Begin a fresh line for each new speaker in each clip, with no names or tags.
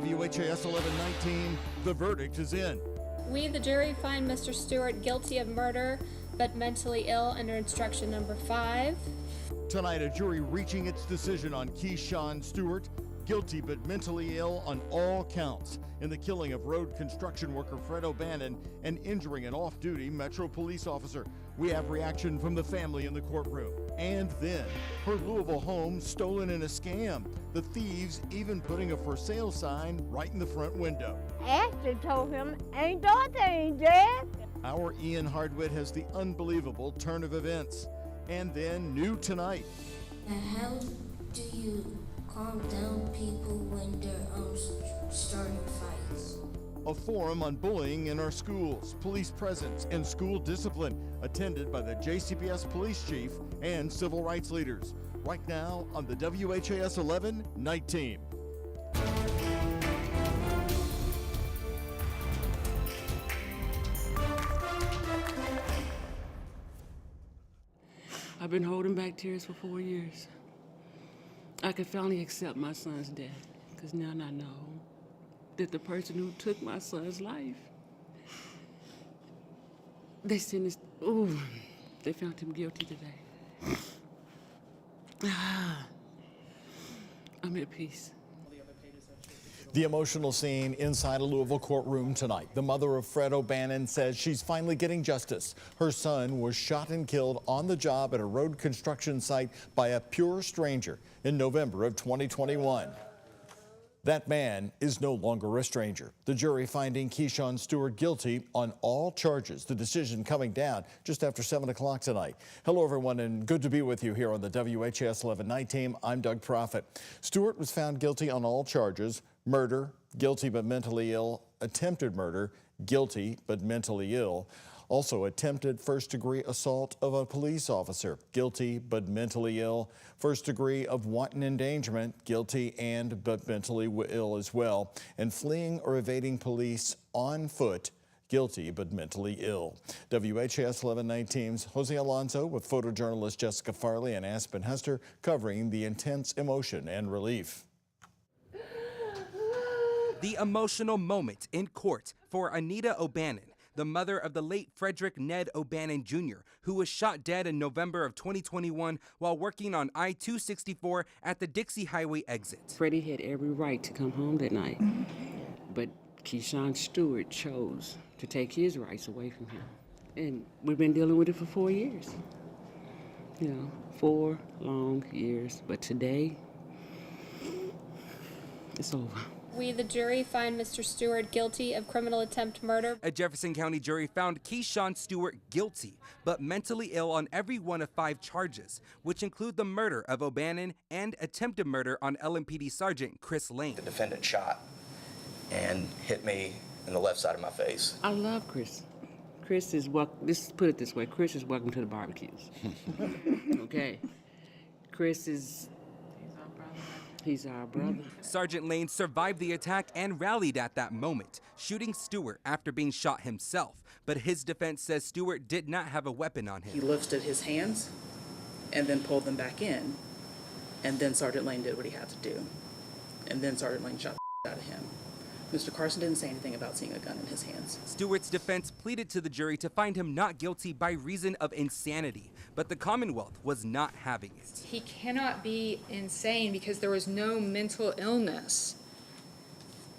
WHAS 1119, the verdict is in.
We, the jury, find Mr. Stewart guilty of murder, but mentally ill under instruction number 5.
Tonight, a jury reaching its decision on Keyshawn Stewart, guilty but mentally ill on all counts in the killing of road construction worker Fred O'Bannon and injuring an off-duty Metro police officer. We have reaction from the family in the courtroom. And then, her Louisville home stolen in a scam. The thieves even putting a for sale sign right in the front window.
Ashley told him, ain't that ain't dead.
Our Ian Hardwitt has the unbelievable turn of events. And then, new tonight.
And how do you calm down people when they're starting fights?
A forum on bullying in our schools, police presence, and school discipline, attended by the JCPS police chief and civil rights leaders. Right now on the WHAS 11 Night Team.
I've been holding back tears for 4 years. I can finally accept my son's death, because now I know that the person who took my son's life, they sentenced, they found him guilty today. I'm at peace.
The emotional scene inside a Louisville courtroom tonight. The mother of Fred O'Bannon says she's finally getting justice. Her son was shot and killed on the job at a road construction site by a pure stranger in November of 2021. That man is no longer a stranger. The jury finding Keyshawn Stewart guilty on all charges. The decision coming down just after 7 o'clock tonight. Hello, everyone, and good to be with you here on the WHAS 11 Night Team. I'm Doug Proffitt. Stewart was found guilty on all charges: murder, guilty but mentally ill; attempted murder, guilty but mentally ill; also attempted first-degree assault of a police officer, guilty but mentally ill; first degree of wanton endangerment, guilty and but mentally ill as well; and fleeing or evading police on foot, guilty but mentally ill. WHAS 11 Night Team's Jose Alonso with photojournalist Jessica Farley and Aspen Hester covering the intense emotion and relief.
The emotional moment in court for Anita O'Bannon, the mother of the late Frederick Ned O'Bannon Jr., who was shot dead in November of 2021 while working on I-264 at the Dixie Highway exit.
Freddie had every right to come home that night, but Keyshawn Stewart chose to take his rights away from him. And we've been dealing with it for 4 years. 4 long years, but today, it's over.
We, the jury, find Mr. Stewart guilty of criminal attempt murder.
A Jefferson County jury found Keyshawn Stewart guilty, but mentally ill on every one of 5 charges, which include the murder of O'Bannon and attempted murder on LMPD Sergeant Chris Lane.
The defendant shot and hit me in the left side of my face.
I love Chris. Chris is put it this way, Chris is welcome to the barbecues. Okay. Chris is... He's our brother.
Sergeant Lane survived the attack and rallied at that moment, shooting Stewart after being shot himself. But his defense says Stewart did not have a weapon on him.
He lifted his hands and then pulled them back in. And then Sergeant Lane did what he had to do. And then Sergeant Lane shot the out of him. Mr. Carson didn't say anything about seeing a gun in his hands.
Stewart's defense pleaded to the jury to find him not guilty by reason of insanity, but the Commonwealth was not having it.
He cannot be insane because there was no mental illness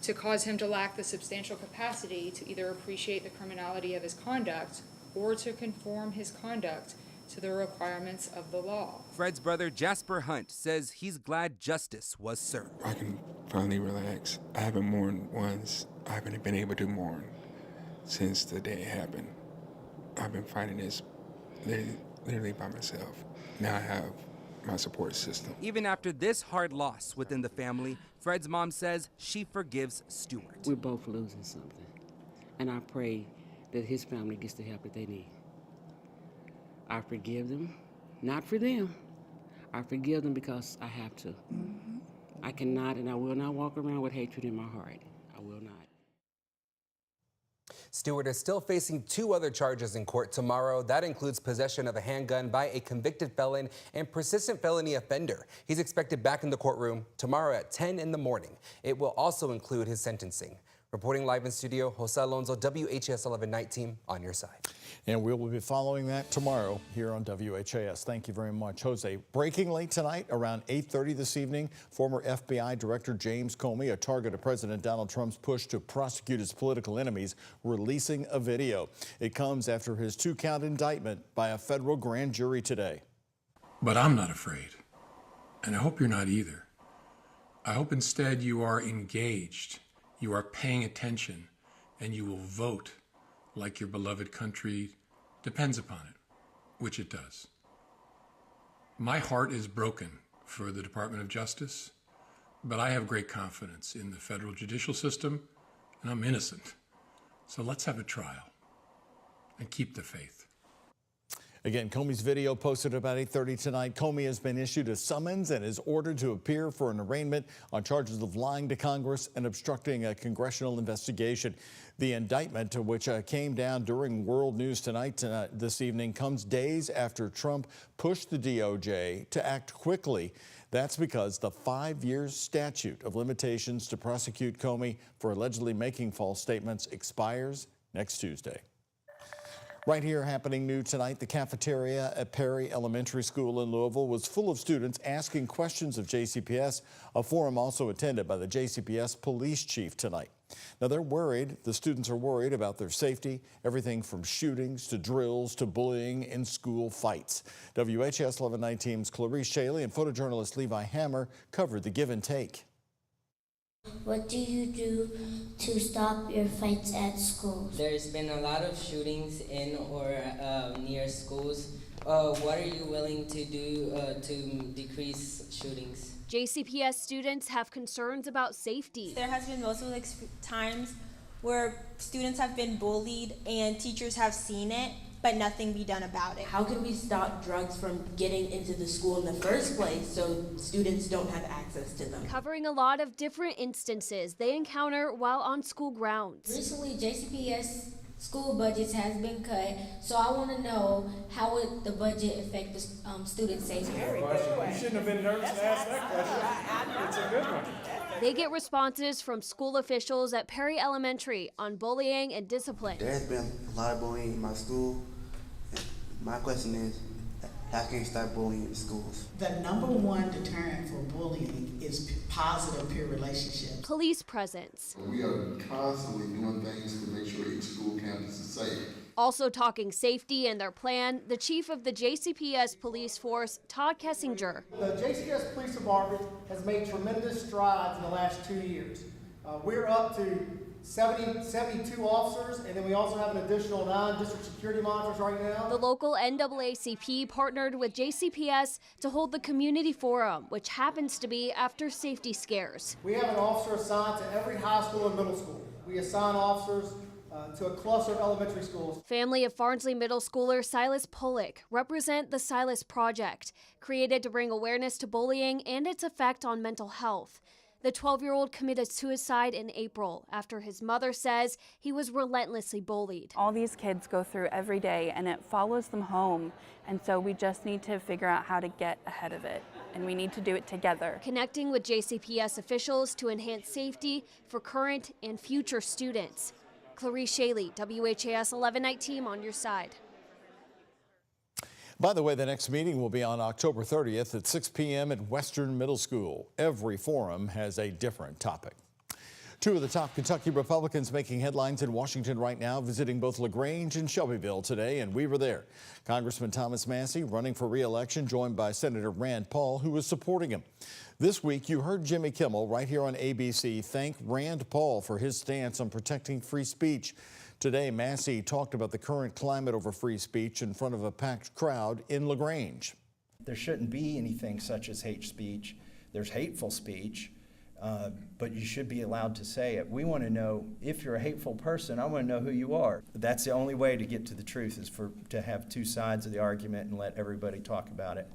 to cause him to lack the substantial capacity to either appreciate the criminality of his conduct or to conform his conduct to the requirements of the law.
Fred's brother Jasper Hunt says he's glad justice was served.
I can finally relax. I haven't mourned once. I haven't been able to mourn since the day it happened. I've been fighting this literally by myself. Now I have my support system.
Even after this hard loss within the family, Fred's mom says she forgives Stewart.
We're both losing something, and I pray that his family gets the help that they need. I forgive them, not for them. I forgive them because I have to. I cannot and I will not walk around with hatred in my heart. I will not.
Stewart is still facing 2 other charges in court tomorrow. That includes possession of a handgun by a convicted felon and persistent felony offender. He's expected back in the courtroom tomorrow at 10 in the morning. It will also include his sentencing. Reporting live in studio, Jose Alonso, WHAS11 Night Team, on your side.
And we will be following that tomorrow here on WHAS. Thank you very much, Jose. Breaking late tonight, around 8:30 this evening, former FBI Director James Comey, a target of President Donald Trump's push to prosecute his political enemies, releasing a video. It comes after his 2-count indictment by a federal grand jury today.
But I'm not afraid, and I hope you're not either. I hope instead you are engaged, you are paying attention, and you will vote like your beloved country depends upon it, which it does. My heart is broken for the Department of Justice, but I have great confidence in the federal judicial system, and I'm innocent. So let's have a trial and keep the faith.
Again, Comey's video posted about 8:30 tonight. Comey has been issued a summons and is ordered to appear for an arraignment on charges of lying to Congress and obstructing a congressional investigation. The indictment, which came down during World News Tonight this evening, comes days after Trump pushed the DOJ to act quickly. That's because the 5-year statute of limitations to prosecute Comey for allegedly making false statements expires next Tuesday. Right here, happening new tonight, the cafeteria at Perry Elementary School in Louisville was full of students asking questions of JCPS, a forum also attended by the JCPS police chief tonight. Now, they're worried, the students are worried about their safety, everything from shootings to drills to bullying in school fights. WHAS 11 Night Team's Clarice Shaley and photojournalist Levi Hammer covered the give and take.
What do you do to stop your fights at schools?
There's been a lot of shootings in or near schools. What are you willing to do to decrease shootings?
JCPS students have concerns about safety.
There has been multiple times where students have been bullied and teachers have seen it, but nothing be done about it.
How can we stop drugs from getting into the school in the first place so students don't have access to them?
Covering a lot of different instances they encounter while on school grounds.
Recently, JCPS school budgets has been cut, so I want to know how would the budget affect the student safety?
You shouldn't have been nervous to ask that question. It's a good one.
They get responses from school officials at Perry Elementary on bullying and discipline.
There has been a lot of bullying in my school. My question is, how can you stop bullying in schools?
The #1 deterrent for bullying is positive peer relationships.
Police presence.
We are constantly doing things to make sure each school campus is safe.
Also talking safety and their plan, the chief of the JCPS police force, Todd Kessinger.
The JCPS Police Department has made tremendous strides in the last 2 years. We're up to 72 officers, and then we also have an additional 9 district security monitors right now.
The local NAACP partnered with JCPS to hold the community forum, which happens to be after safety scares.
We have an officer assigned to every high school and middle school. We assign officers to a cluster of elementary schools.
Family of Farnsley Middle Schooler Silas Pollock represent the Silas Project, created to bring awareness to bullying and its effect on mental health. The 12-year-old committed suicide in April after his mother says he was relentlessly bullied.
All these kids go through every day and it follows them home, and so we just need to figure out how to get ahead of it, and we need to do it together.
Connecting with JCPS officials to enhance safety for current and future students. Clarice Shaley, WHAS 11 Night Team, on your side.
By the way, the next meeting will be on October 30th at 6 p.m. at Western Middle School. Every forum has a different topic. 2 of the top Kentucky Republicans making headlines in Washington right now, visiting both LaGrange and Shelbyville today, and we were there. Congressman Thomas Massie running for re-election, joined by Senator Rand Paul, who is supporting him. This week, you heard Jimmy Kimmel right here on ABC thank Rand Paul for his stance on protecting free speech. Today, Massie talked about the current climate over free speech in front of a packed crowd in LaGrange.
There shouldn't be anything such as hate speech. There's hateful speech, but you should be allowed to say it. We want to know, if you're a hateful person, I want to know who you are. That's the only way to get to the truth, is to have 2 sides of the argument and let everybody talk about it.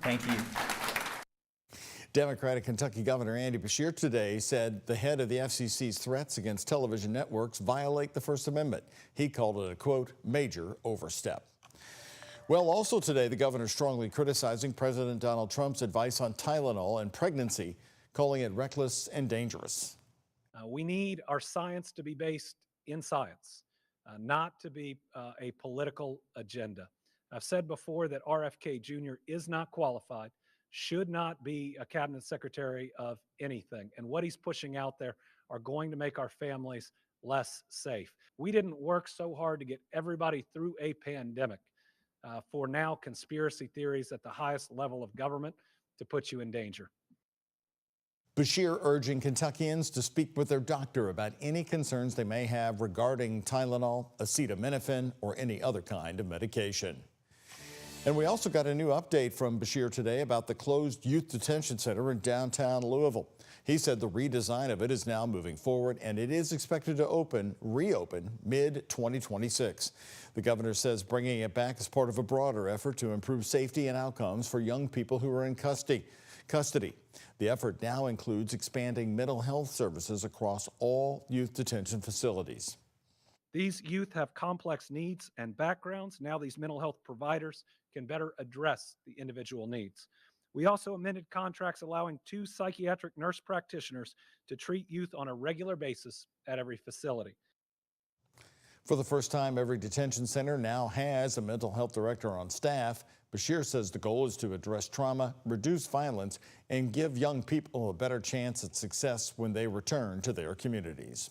Thank you.
Democratic Kentucky Governor Andy Beshear today said the head of the FCC's threats against television networks violate the First Amendment. He called it a, quote, major overstep. Well, also today, the governor strongly criticizing President Donald Trump's advice on Tylenol and pregnancy, calling it reckless and dangerous.
We need our science to be based in science, not to be a political agenda. I've said before that RFK Jr. is not qualified, should not be a cabinet secretary of anything. And what he's pushing out there are going to make our families less safe. We didn't work so hard to get everybody through a pandemic for now conspiracy theories at the highest level of government to put you in danger.
Beshear urging Kentuckians to speak with their doctor about any concerns they may have regarding Tylenol, acetaminophen, or any other kind of medication. And we also got a new update from Beshear today about the closed youth detention center in downtown Louisville. He said the redesign of it is now moving forward and it is expected to reopen mid-2026. The governor says bringing it back is part of a broader effort to improve safety and outcomes for young people who are in custody. The effort now includes expanding mental health services across all youth detention facilities.
These youth have complex needs and backgrounds. Now these mental health providers can better address the individual needs. We also amended contracts allowing 2 psychiatric nurse practitioners to treat youth on a regular basis at every facility.
For the first time, every detention center now has a mental health director on staff. Beshear says the goal is to address trauma, reduce violence, and give young people a better chance at success when they return to their communities.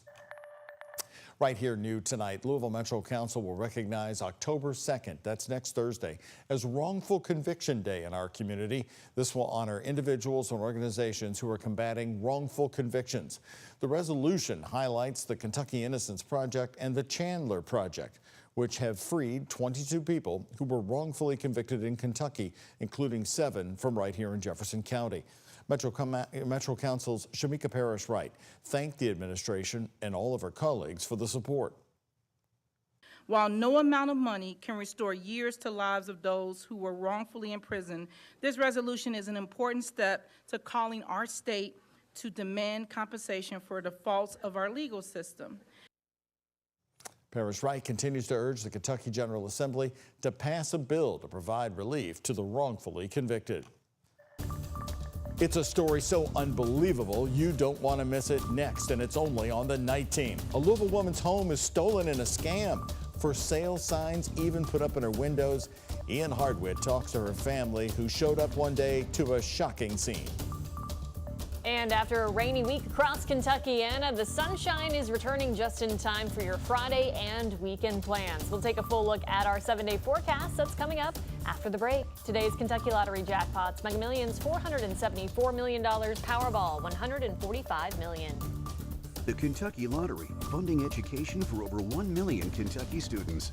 Right here, new tonight, Louisville Metro Council will recognize October 2nd, that's next Thursday, as Wrongful Conviction Day in our community. This will honor individuals and organizations who are combating wrongful convictions. The resolution highlights the Kentucky Innocence Project and the Chandler Project, which have freed 22 people who were wrongfully convicted in Kentucky, including 7 from right here in Jefferson County. Metro Council's Shamika Parrish-Wright thanked the administration and all of her colleagues for the support.
While no amount of money can restore years to lives of those who were wrongfully imprisoned, this resolution is an important step to calling our state to demand compensation for the faults of our legal system.
Parrish-Wright continues to urge the Kentucky General Assembly to pass a bill to provide relief to the wrongfully convicted. It's a story so unbelievable you don't want to miss it next, and it's only on the night team. A Louisville woman's home is stolen in a scam. For sale signs even put up in her windows. Ian Hardwitt talks to her family, who showed up one day to a shocking scene.
And after a rainy week across Kentucky, Anna, the sunshine is returning just in time for your Friday and weekend plans. We'll take a full look at our 7-day forecast that's coming up after the break. Today's Kentucky Lottery jackpots: Mega Millions $474 million, Powerball $145 million.
The Kentucky Lottery, funding education for over 1 million Kentucky students.